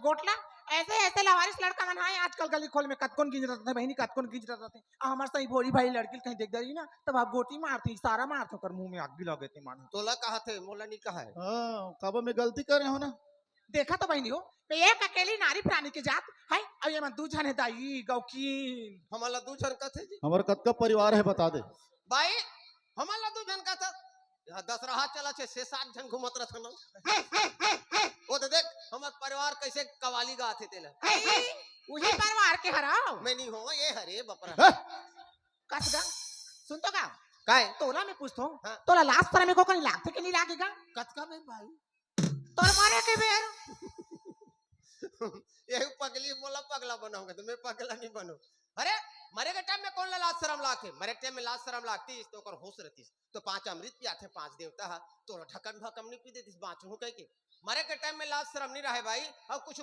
गोटला ऐसे ऐसे लवारिस लड़का मन है आजकल गली खोल में कतकोन गिंज रहते बहनी कतकोन गिंज रहते हमार सही भोरी भाई लड़की कहीं देख दरी ना तब आप गोटी मारती इशारा मारते कर मुंह में आग भी लगे थे मानो तोला कहा थे मोला नहीं कहा है। हाँ काबा में गलती करे हो ना। देखा तो बहनी हो एक अकेली नारी प्राणी के जात है अब ये मन दू जने दाई गौकीन हमारा दू जन का थे जी हमारे कतका परिवार है बता दे। भाई हमारा दू जन का था यहाँ 10 रहा चला छे 6-7 जन घूमत रहा ना वो तो देख हमार परिवार कैसे कवाली गाते थे ना वही परिवार के हराओ मैं नहीं हो ये हरे बपरा हैं? कसगा सुन तो का काय तोला मैं पूछता हूँ हाँ। तोला लास्ट पर मेरे को कहीं लागते कि नहीं लागेगा कतका में भाई तोर मारे के बेर यही पगली मोला पगला बनाऊंगा तो मैं पगला नहीं बनू। अरे मरे के टाइम में कौन ला लाज शर्म लाखे मरे के टाइम में लाज शर्म लागती तो कर होश रहती तो 5 अमृत पियाथे 5 देवता हा तो ढक्कन भकम नहीं पी देती बाँचू कह के मरे के टाइम में लाज शर्म नहीं रहे भाई अब कुछ